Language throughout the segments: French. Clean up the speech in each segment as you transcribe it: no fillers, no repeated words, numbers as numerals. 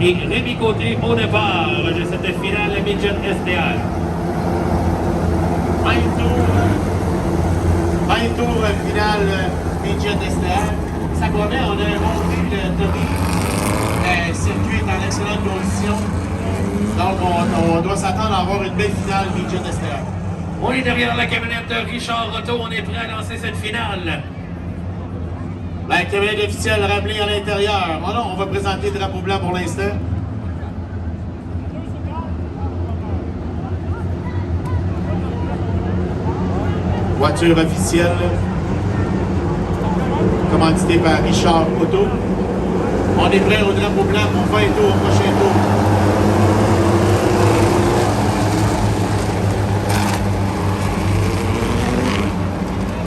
et Rémi Côté au départ de cette finale Midget SDR. 20 tours finale Midget SDR. Ça promet, on a monté le circuit est en excellente condition. Donc on doit s'attendre à avoir une belle finale Midget SDR. On est derrière la camionnette de Richard Otto, on est prêt à lancer cette finale. La camionnette officielle ramenée à l'intérieur. Oh non, on va présenter le drapeau blanc pour l'instant. Voiture officielle, commanditée par Richard Otto. On est prêt au drapeau blanc pour 20 tours, au prochain tour.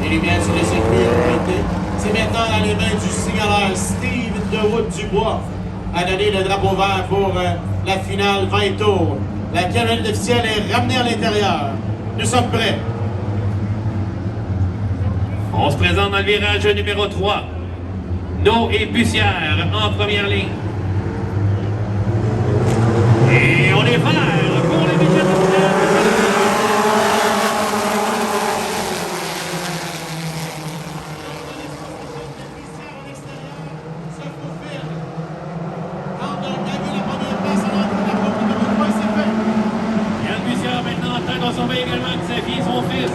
Les lumières sur le circuit ont été. C'est maintenant dans les mains du signaleur Steve Dewood-Dubois à donner le drapeau vert pour la finale 20 tours. La camionnette officielle est ramenée à l'intérieur. Nous sommes prêts. On se présente dans le virage numéro 3. No et Bussière en première ligne. Et on est vert pour les Midget SDR. Yann Bussière maintenant en train de surveiller également que sa fille et son fils.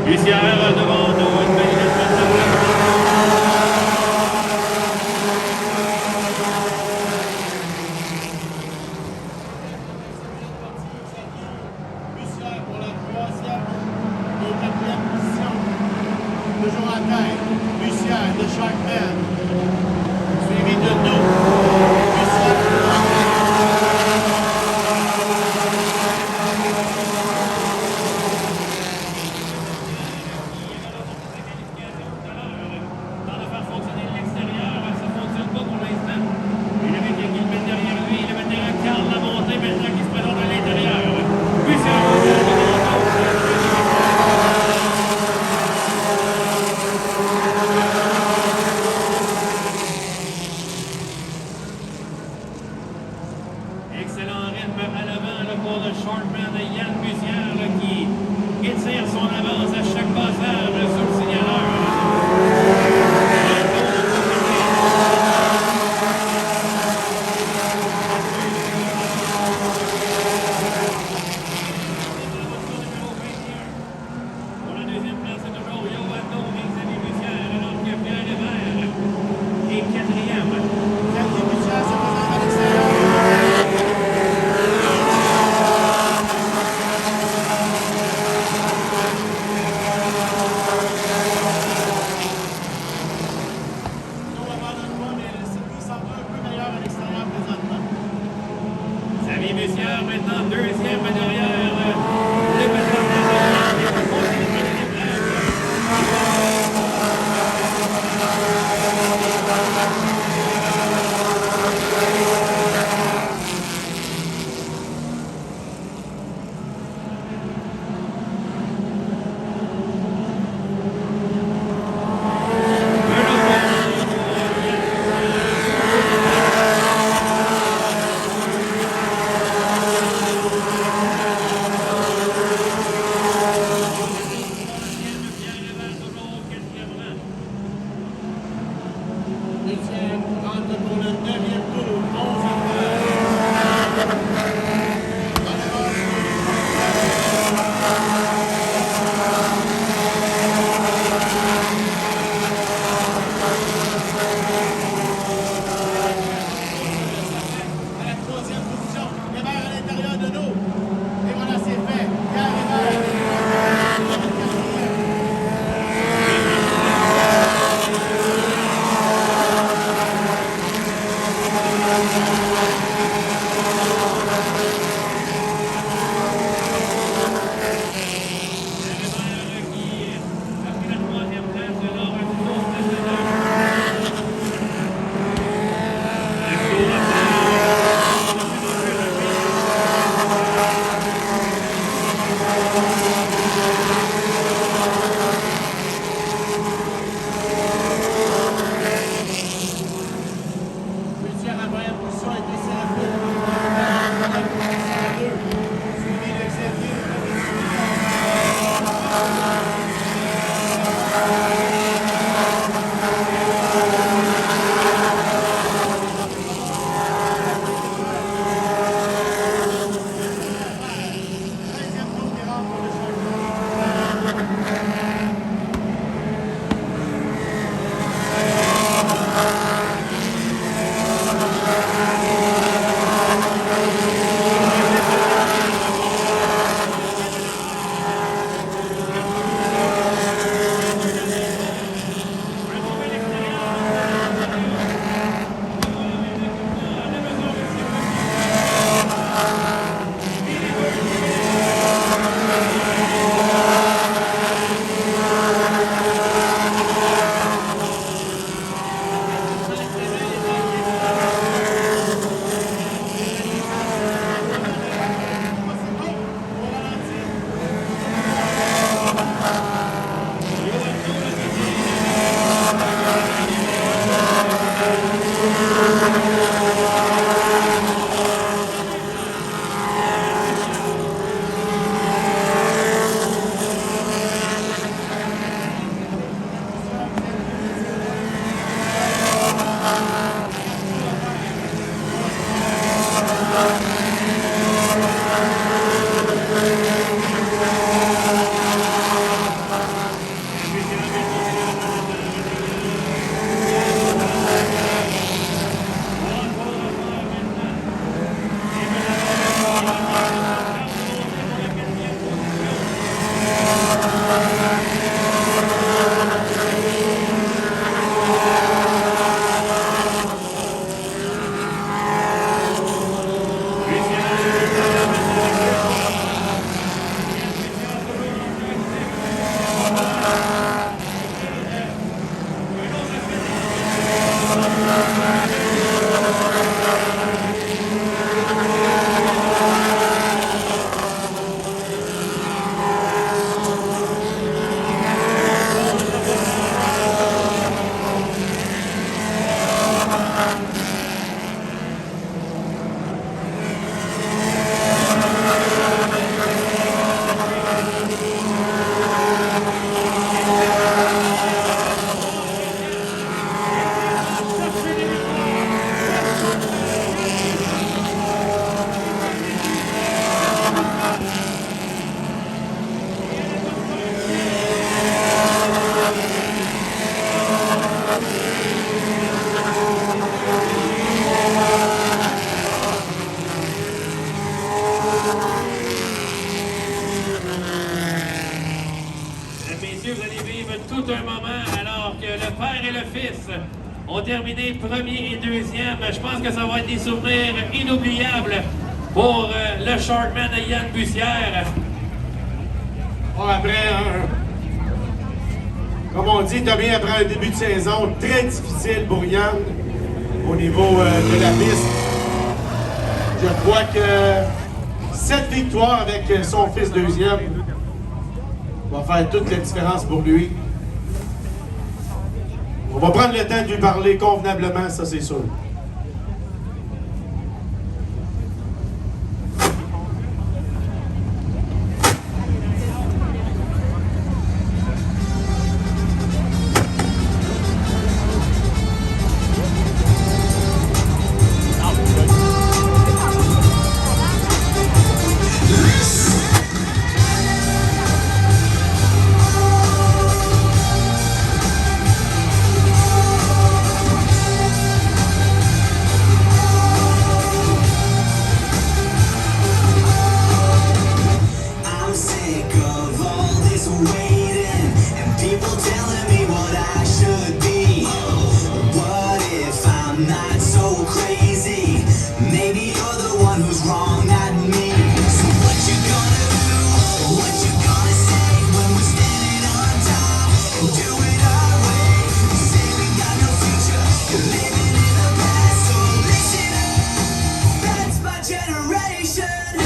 Bussière devant nous, une belle Bussière pour la troisième et quatrième position. Toujours en tête, Bussière de Sharkman. Suivi de nous, Bussière de excellent rythme à l'avant pour le Sharkman de Yann Bussière qui étire son avance à chaque passage sous le signaleur. alors que le père et le fils ont terminé premier et deuxième. Je pense que ça va être des souvenirs inoubliables pour le Sharkman Yann Bussière. Bon, comme on dit, Tommy, après un début de saison très difficile pour Yann au niveau de la piste. Je crois que cette victoire avec son fils deuxième va faire toute la différence pour lui. On va prendre le temps de lui parler convenablement, ça c'est sûr.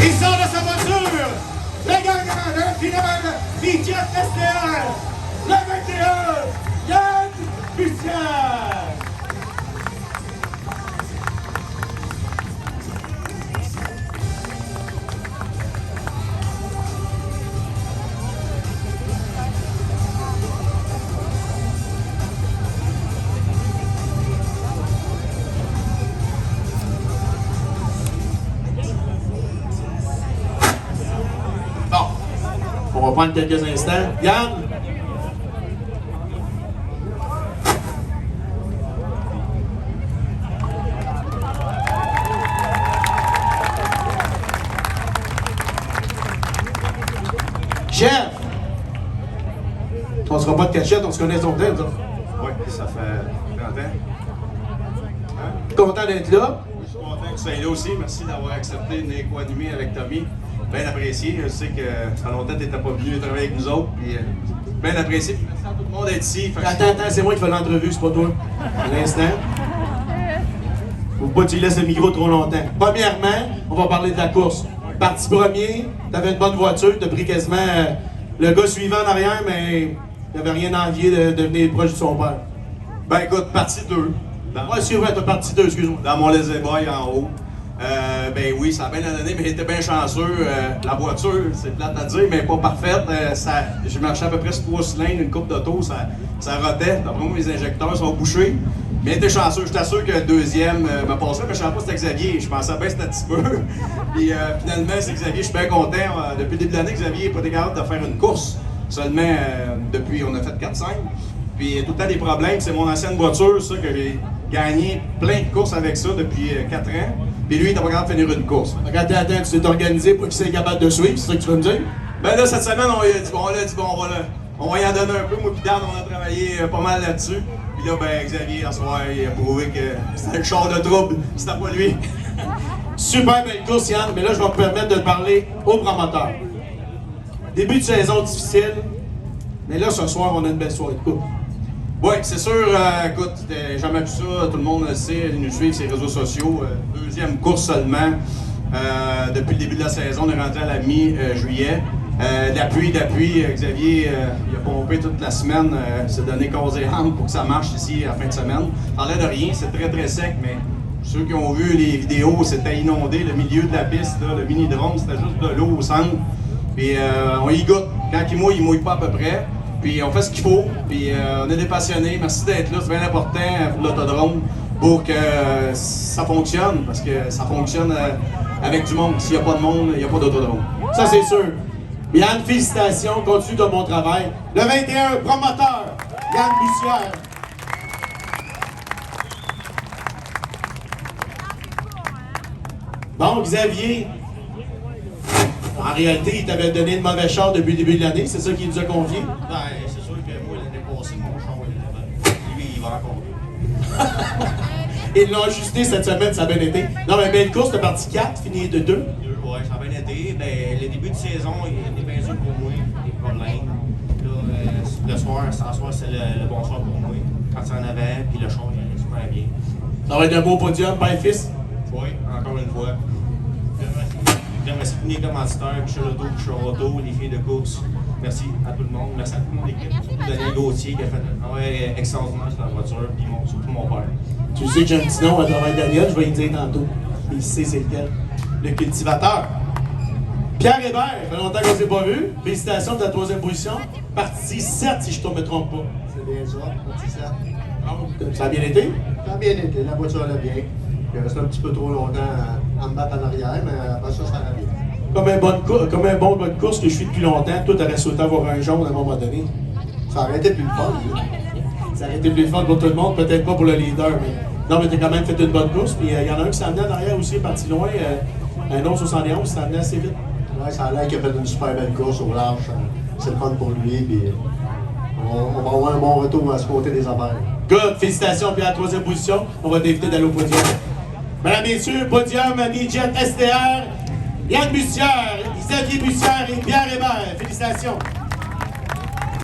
Il sort de sa voiture, le gagnant de la finale Fiat STR, le 21, Yann Bussière. On va prendre quelques instants. Yann? Chef! On se fera pas de cachette, on se connaît son temps, ça. Oui, ça fait 30 ans. Hein? Content d'être là. Je suis content que tu sois là aussi. Merci d'avoir accepté de co-animer avec Tommy. Bien apprécié. Je sais que ça fait longtemps que tu n'étais pas venu travailler avec nous autres. Puis, bien apprécié. Puis merci à tout le monde d'être ici. Attends, c'est moi qui fais l'entrevue, c'est pas toi. À l'instant. Faut pas que tu laisses le micro trop longtemps. Premièrement, on va parler de la course. Parti premier, t'avais une bonne voiture, t'as pris quasiment le gars suivant en arrière, mais t'avais rien envié de venir proche de son père. Ben écoute, partie 2. Ouais, c'est vrai, t'as partie 2, excuse-moi. Dans mon lazy boy en haut. Ben oui, ça a bien donné, mais j'étais bien chanceux. La voiture, c'est plate à dire, mais pas parfaite. J'ai marché à peu près sur 3 cylindres, une coupe d'auto, ça rotait. D'après moi, mes injecteurs sont bouchés. Mais j'étais chanceux. J'étais sûr que le deuxième me passerait, mais je ne savais pas que c'était Xavier. Je pensais bien que c'était un petit peu. Puis finalement, c'est Xavier. Je suis bien content. Depuis le début de l'année, Xavier n'est pas capable de faire une course. Seulement, depuis, on a fait 4-5. Puis tout le temps des problèmes. C'est mon ancienne voiture, ça, que j'ai gagné plein de courses avec ça depuis 4 ans. Puis lui, il n'a pas capable de finir une course. Attends, tu t'es organisé pour qu'il soit capable de suivre, c'est ça que tu veux me dire? Ben là, cette semaine, on lui a dit, on va y en donner un peu. Moi, puis Dan, on a travaillé pas mal là-dessus. Puis là, ben, Xavier, à soir, il a prouvé que c'était le char de trouble, c'était pas lui. Super belle course, Yann, mais là, je vais me permettre de te parler au promoteur. Début de saison difficile, mais là, ce soir, on a une belle soirée de coupe. Oui, c'est sûr, écoute, jamais vu ça, tout le monde le sait, nous suivre sur les réseaux sociaux. Deuxième course seulement. Depuis le début de la saison, on est rendu à la mi-juillet. D'appui, Xavier, il a pompé toute la semaine, s'est donné cause et âme pour que ça marche ici à la fin de semaine. Ça n'a l'air de rien, c'est très très sec, mais ceux qui ont vu les vidéos, c'était inondé, le milieu de la piste, là, le mini-drone, c'était juste de l'eau au centre. Puis on y goûte. Quand il mouille pas à peu près. Puis on fait ce qu'il faut, puis on est des passionnés. Merci d'être là, c'est bien important pour l'autodrome pour que ça fonctionne, parce que ça fonctionne avec du monde. S'il n'y a pas de monde, il n'y a pas d'autodrome. Ça, c'est sûr. Yann, félicitations, continue de bon travail. Le 21, promoteur, Yann Bussière. Bon, Xavier, en réalité, il t'avait donné une mauvaise char depuis le début de l'année, c'est ça qu'il nous a confié? Ben, c'est sûr que moi, l'année passée, mon char Lui, il va encore. Ils l'ont ajusté cette semaine, ça a bien été. Non, mais belle course, t'as parti 4, fini de 2. Ouais, ça a bien été. Ben, le début de saison, il était bien dur pour moi, des problèmes. Là, le soir, c'est le bon soir pour moi. Quand il en avait, puis le show, il allait super bien. Ça va être un beau podium, père et fils. Oui, encore une fois. J'aimerais soutenir les commanditaires, Michel Auto, Bouchard Auto, les filles de course. Merci à tout le monde. Merci à toute mon équipe. Daniel Gauthier qui a fait un travail extraordinaire sur la voiture, puis surtout mon père. Tu sais que j'ai un petit nom à travers Daniel, je vais lui dire tantôt. Il sait c'est lequel. Le cultivateur. Pierre Hébert, ça fait longtemps qu'on ne s'est pas vu. Félicitations de la 3e position. Partie 7, si je ne me trompe pas. C'est bien ça, partie 7. Ça a bien été? Ça a bien été, la voiture allait bien. Il restait un petit peu trop longtemps à me battre en arrière, mais après ça allait bien. Comme un bon gars de course que je suis depuis longtemps, toi, t'aurais souhaité avoir un jaune à un moment donné. Ça aurait été plus le fun, là. Ça aurait été plus fun pour tout le monde, peut-être pas pour le leader, mais... Non, mais t'as quand même fait une bonne course, puis il y en a un qui s'est amené en arrière aussi, parti loin, un autre 71 qui s'est amené assez vite. Ouais, ça a l'air qu'il a fait une super belle course au large. C'est le fun pour lui, puis on va avoir un bon retour à ce côté des affaires. Good, félicitations, puis à la 3e position, on va t'inviter d'aller au podium. Mesdames, Messieurs, podium, Mi-Jet STR, Yann Bussière, Xavier Bussière et Pierre Hébert. Félicitations.